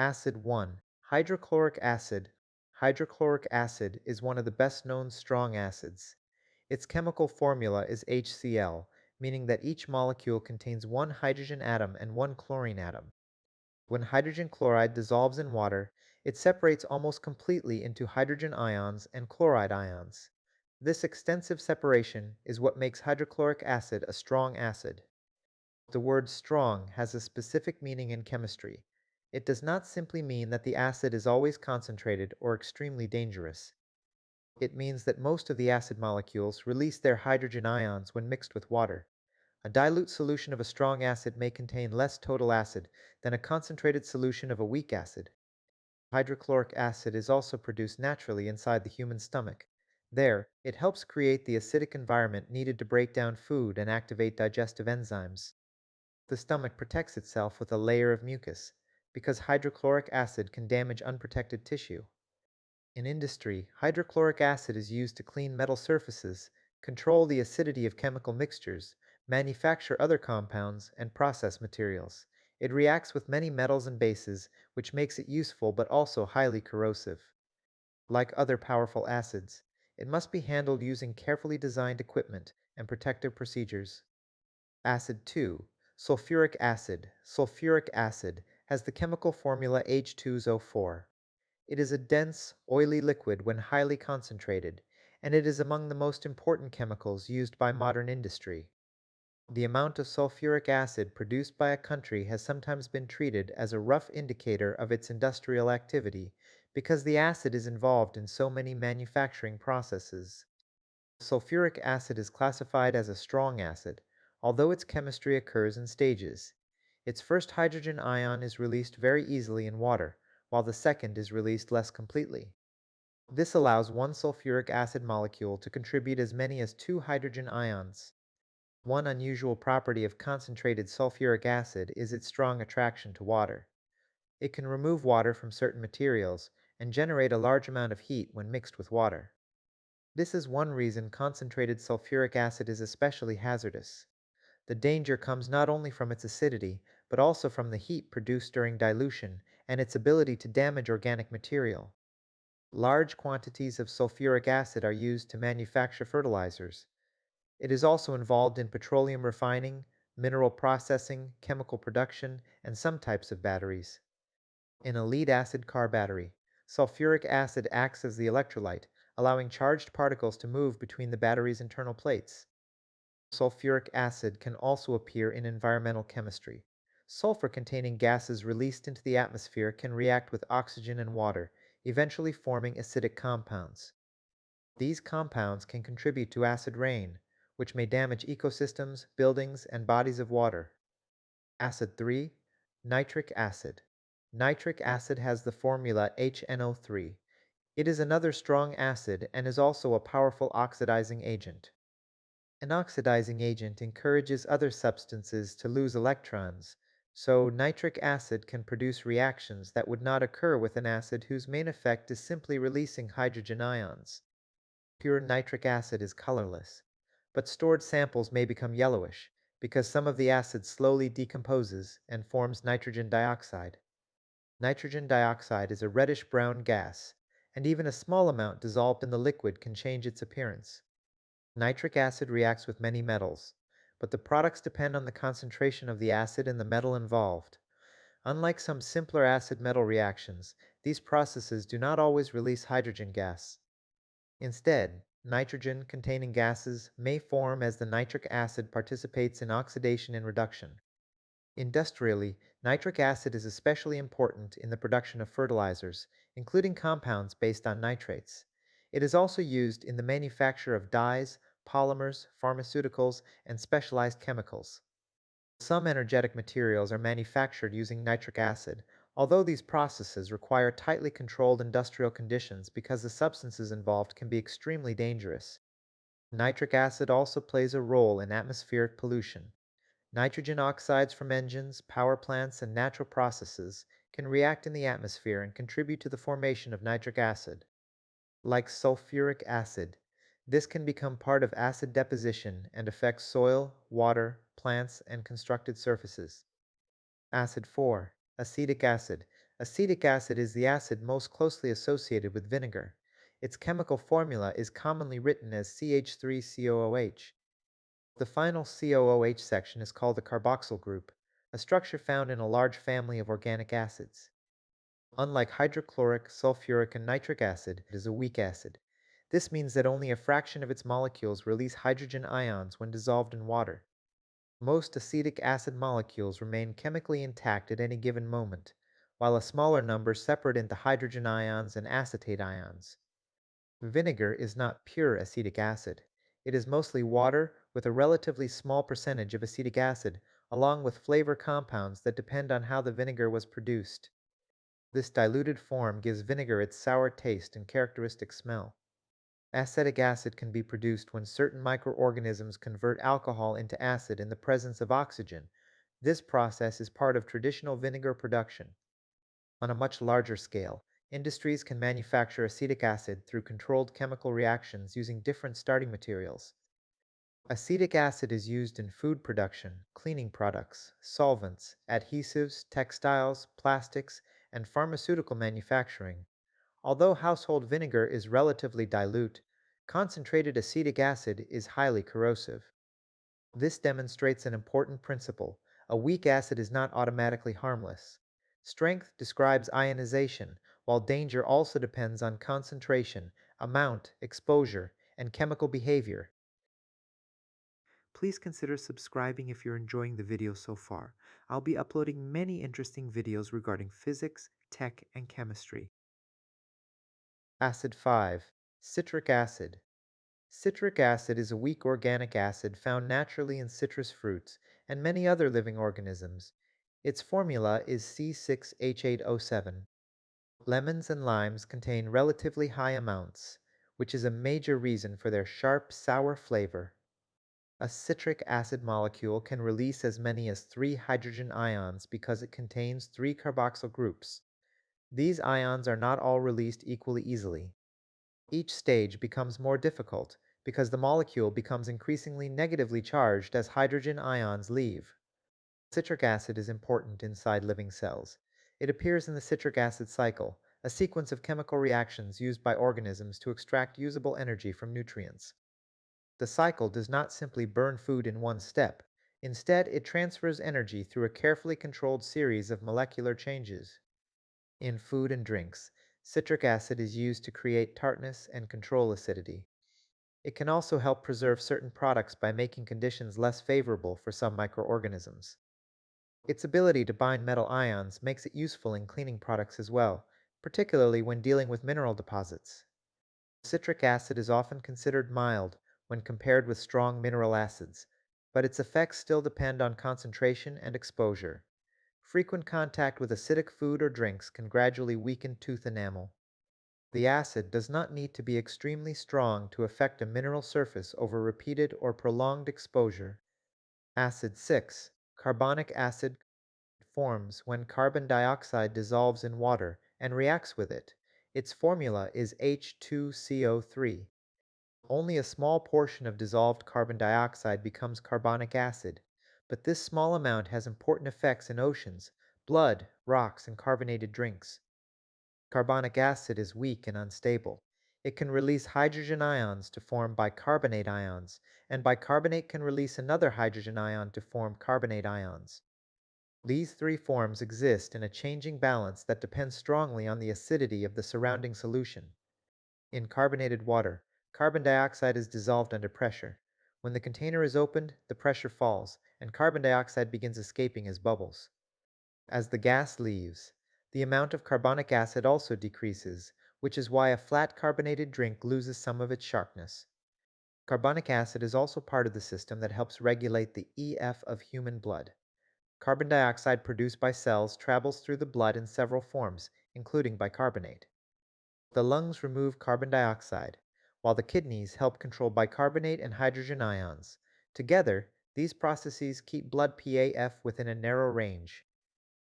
Acid 1. Hydrochloric acid. Hydrochloric acid is one of the best known strong acids. Its chemical formula is HCl, meaning that each molecule contains one hydrogen atom and one chlorine atom. When hydrogen chloride dissolves in water, it separates almost completely into hydrogen ions and chloride ions. This extensive separation is what makes hydrochloric acid a strong acid. The word strong has a specific meaning in chemistry. It does not simply mean that the acid is always concentrated or extremely dangerous. It means that most of the acid molecules release their hydrogen ions when mixed with water. A dilute solution of a strong acid may contain less total acid than a concentrated solution of a weak acid. Hydrochloric acid is also produced naturally inside the human stomach. There, it helps create the acidic environment needed to break down food and activate digestive enzymes. The stomach protects itself with a layer of mucus, because hydrochloric acid can damage unprotected tissue. In industry, hydrochloric acid is used to clean metal surfaces, control the acidity of chemical mixtures, manufacture other compounds, and process materials. It reacts with many metals and bases, which makes it useful but also highly corrosive. Like other powerful acids, it must be handled using carefully designed equipment and protective procedures. Acid 2. Sulfuric acid. Sulfuric acid has the chemical formula H2SO4. It is a dense, oily liquid when highly concentrated, and it is among the most important chemicals used by modern industry. The amount of sulfuric acid produced by a country has sometimes been treated as a rough indicator of its industrial activity because the acid is involved in so many manufacturing processes. Sulfuric acid is classified as a strong acid, although its chemistry occurs in stages. Its first hydrogen ion is released very easily in water, while the second is released less completely. This allows one sulfuric acid molecule to contribute as many as two hydrogen ions. One unusual property of concentrated sulfuric acid is its strong attraction to water. It can remove water from certain materials and generate a large amount of heat when mixed with water. This is one reason concentrated sulfuric acid is especially hazardous. The danger comes not only from its acidity, but also from the heat produced during dilution and its ability to damage organic material. Large quantities of sulfuric acid are used to manufacture fertilizers. It is also involved in petroleum refining, mineral processing, chemical production, and some types of batteries. In a lead-acid car battery, sulfuric acid acts as the electrolyte, allowing charged particles to move between the battery's internal plates. Sulfuric acid can also appear in environmental chemistry. Sulfur-containing gases released into the atmosphere can react with oxygen and water, eventually forming acidic compounds. These compounds can contribute to acid rain, which may damage ecosystems, buildings, and bodies of water. Acid 3. Nitric acid. Nitric acid has the formula HNO3. It is another strong acid and is also a powerful oxidizing agent. An oxidizing agent encourages other substances to lose electrons, so nitric acid can produce reactions that would not occur with an acid whose main effect is simply releasing hydrogen ions. Pure nitric acid is colorless, but stored samples may become yellowish because some of the acid slowly decomposes and forms nitrogen dioxide. Nitrogen dioxide is a reddish-brown gas, and even a small amount dissolved in the liquid can change its appearance. Nitric acid reacts with many metals, but the products depend on the concentration of the acid and the metal involved. Unlike some simpler acid-metal reactions, these processes do not always release hydrogen gas. Instead, nitrogen-containing gases may form as the nitric acid participates in oxidation and reduction. Industrially, nitric acid is especially important in the production of fertilizers, including compounds based on nitrates. It is also used in the manufacture of dyes, polymers, pharmaceuticals, and specialized chemicals. Some energetic materials are manufactured using nitric acid, although these processes require tightly controlled industrial conditions because the substances involved can be extremely dangerous. Nitric acid also plays a role in atmospheric pollution. Nitrogen oxides from engines, power plants, and natural processes can react in the atmosphere and contribute to the formation of nitric acid. Like sulfuric acid, this can become part of acid deposition and affect soil, water, plants, and constructed surfaces. Acid 4. Acetic acid. Acetic acid is the acid most closely associated with vinegar. Its chemical formula is commonly written as CH3COOH. The final COOH section is called the carboxyl group, a structure found in a large family of organic acids. Unlike hydrochloric, sulfuric, and nitric acid, it is a weak acid. This means that only a fraction of its molecules release hydrogen ions when dissolved in water. Most acetic acid molecules remain chemically intact at any given moment, while a smaller number separate into hydrogen ions and acetate ions. Vinegar is not pure acetic acid. It is mostly water with a relatively small percentage of acetic acid, along with flavor compounds that depend on how the vinegar was produced. This diluted form gives vinegar its sour taste and characteristic smell. Acetic acid can be produced when certain microorganisms convert alcohol into acid in the presence of oxygen. This process is part of traditional vinegar production. On a much larger scale, industries can manufacture acetic acid through controlled chemical reactions using different starting materials. Acetic acid is used in food production, cleaning products, solvents, adhesives, textiles, plastics, and pharmaceutical manufacturing. Although household vinegar is relatively dilute, concentrated acetic acid is highly corrosive. This demonstrates an important principle. A weak acid is not automatically harmless. Strength describes ionization, while danger also depends on concentration, amount, exposure, and chemical behavior. Please consider subscribing if you're enjoying the video so far. I'll be uploading many interesting videos regarding physics, tech, and chemistry. Acid 5. Citric acid. Citric acid is a weak organic acid found naturally in citrus fruits and many other living organisms. Its formula is C6H8O7. Lemons and limes contain relatively high amounts, which is a major reason for their sharp, sour flavor. A citric acid molecule can release as many as 3 hydrogen ions because it contains 3 carboxyl groups. These ions are not all released equally easily. Each stage becomes more difficult because the molecule becomes increasingly negatively charged as hydrogen ions leave. Citric acid is important inside living cells. It appears in the citric acid cycle, a sequence of chemical reactions used by organisms to extract usable energy from nutrients. The cycle does not simply burn food in one step. Instead, it transfers energy through a carefully controlled series of molecular changes. In food and drinks, citric acid is used to create tartness and control acidity. It can also help preserve certain products by making conditions less favorable for some microorganisms. Its ability to bind metal ions makes it useful in cleaning products as well, particularly when dealing with mineral deposits. Citric acid is often considered mild when compared with strong mineral acids, but its effects still depend on concentration and exposure. Frequent contact with acidic food or drinks can gradually weaken tooth enamel. The acid does not need to be extremely strong to affect a mineral surface over repeated or prolonged exposure. Acid 6. Carbonic acid forms when carbon dioxide dissolves in water and reacts with it. Its formula is H2CO3. Only a small portion of dissolved carbon dioxide becomes carbonic acid, but this small amount has important effects in oceans, blood, rocks, and carbonated drinks. Carbonic acid is weak and unstable. It can release hydrogen ions to form bicarbonate ions, and bicarbonate can release another hydrogen ion to form carbonate ions. These three forms exist in a changing balance that depends strongly on the acidity of the surrounding solution. In carbonated water, carbon dioxide is dissolved under pressure. When the container is opened, the pressure falls, and carbon dioxide begins escaping as bubbles. As the gas leaves, the amount of carbonic acid also decreases, which is why a flat carbonated drink loses some of its sharpness. Carbonic acid is also part of the system that helps regulate the EF of human blood. Carbon dioxide produced by cells travels through the blood in several forms, including bicarbonate. The lungs remove carbon dioxide, while the kidneys help control bicarbonate and hydrogen ions. Together, these processes keep blood PAF within a narrow range.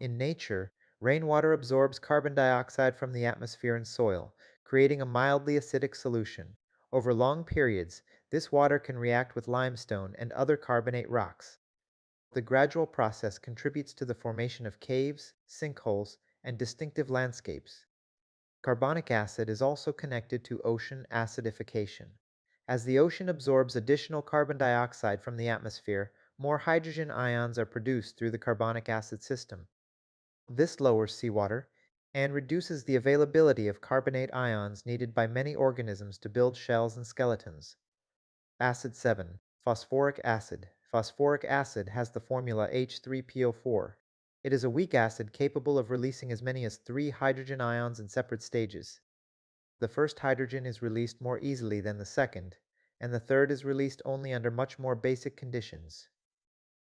In nature, rainwater absorbs carbon dioxide from the atmosphere and soil, creating a mildly acidic solution. Over long periods, this water can react with limestone and other carbonate rocks. The gradual process contributes to the formation of caves, sinkholes, and distinctive landscapes. Carbonic acid is also connected to ocean acidification. As the ocean absorbs additional carbon dioxide from the atmosphere, more hydrogen ions are produced through the carbonic acid system. This lowers seawater and reduces the availability of carbonate ions needed by many organisms to build shells and skeletons. Acid 7. Phosphoric acid. Phosphoric acid has the formula H3PO4. It is a weak acid capable of releasing as many as 3 hydrogen ions in separate stages. The first hydrogen is released more easily than the second, and the third is released only under much more basic conditions.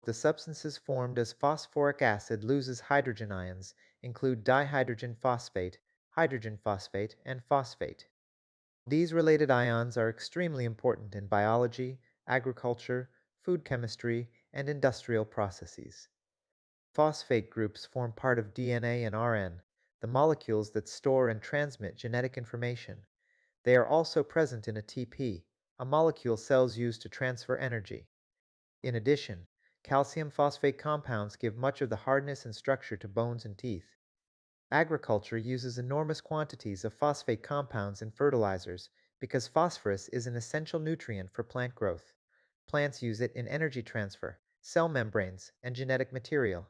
The substances formed as phosphoric acid loses hydrogen ions include dihydrogen phosphate, hydrogen phosphate, and phosphate. These related ions are extremely important in biology, agriculture, food chemistry, and industrial processes. Phosphate groups form part of DNA and RN, the molecules that store and transmit genetic information. They are also present in ATP, a molecule cells use to transfer energy. In addition, calcium phosphate compounds give much of the hardness and structure to bones and teeth. Agriculture uses enormous quantities of phosphate compounds in fertilizers because phosphorus is an essential nutrient for plant growth. Plants use it in energy transfer, cell membranes, and genetic material.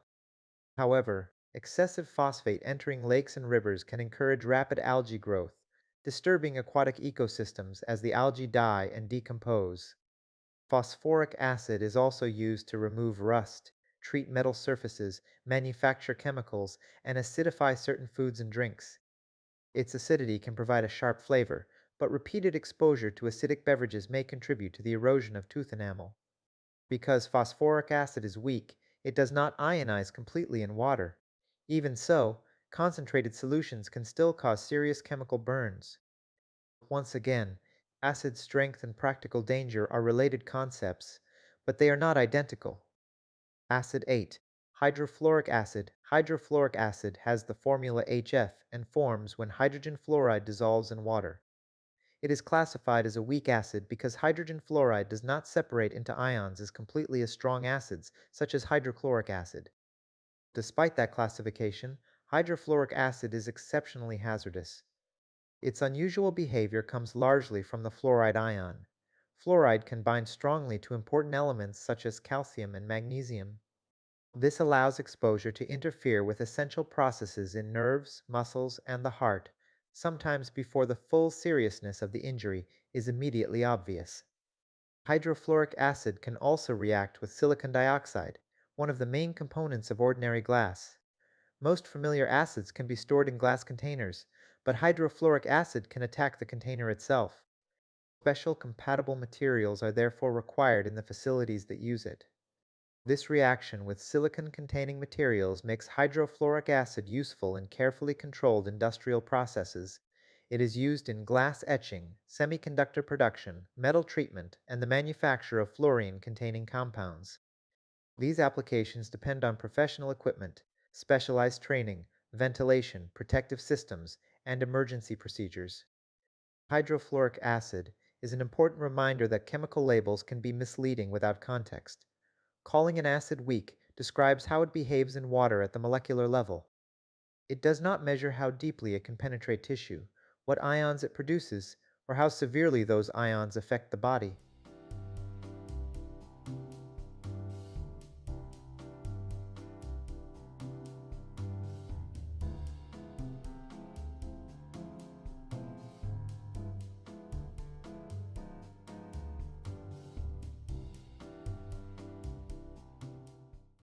However, excessive phosphate entering lakes and rivers can encourage rapid algae growth, disturbing aquatic ecosystems as the algae die and decompose. Phosphoric acid is also used to remove rust, treat metal surfaces, manufacture chemicals, and acidify certain foods and drinks. Its acidity can provide a sharp flavor, but repeated exposure to acidic beverages may contribute to the erosion of tooth enamel. Because phosphoric acid is weak, it does not ionize completely in water. Even so, concentrated solutions can still cause serious chemical burns. Once again, acid strength and practical danger are related concepts, but they are not identical. Acid 8. Hydrofluoric acid. Hydrofluoric acid has the formula HF and forms when hydrogen fluoride dissolves in water. It is classified as a weak acid because hydrogen fluoride does not separate into ions as completely as strong acids, such as hydrochloric acid. Despite that classification, hydrofluoric acid is exceptionally hazardous. Its unusual behavior comes largely from the fluoride ion. Fluoride can bind strongly to important elements such as calcium and magnesium. This allows exposure to interfere with essential processes in nerves, muscles, and the heart, sometimes before the full seriousness of the injury is immediately obvious. Hydrofluoric acid can also react with silicon dioxide, one of the main components of ordinary glass. Most familiar acids can be stored in glass containers, but hydrofluoric acid can attack the container itself. Special compatible materials are therefore required in the facilities that use it. This reaction with silicon-containing materials makes hydrofluoric acid useful in carefully controlled industrial processes. It is used in glass etching, semiconductor production, metal treatment, and the manufacture of fluorine-containing compounds. These applications depend on professional equipment, specialized training, ventilation, protective systems, and emergency procedures. Hydrofluoric acid is an important reminder that chemical labels can be misleading without context. Calling an acid weak describes how it behaves in water at the molecular level. It does not measure how deeply it can penetrate tissue, what ions it produces, or how severely those ions affect the body.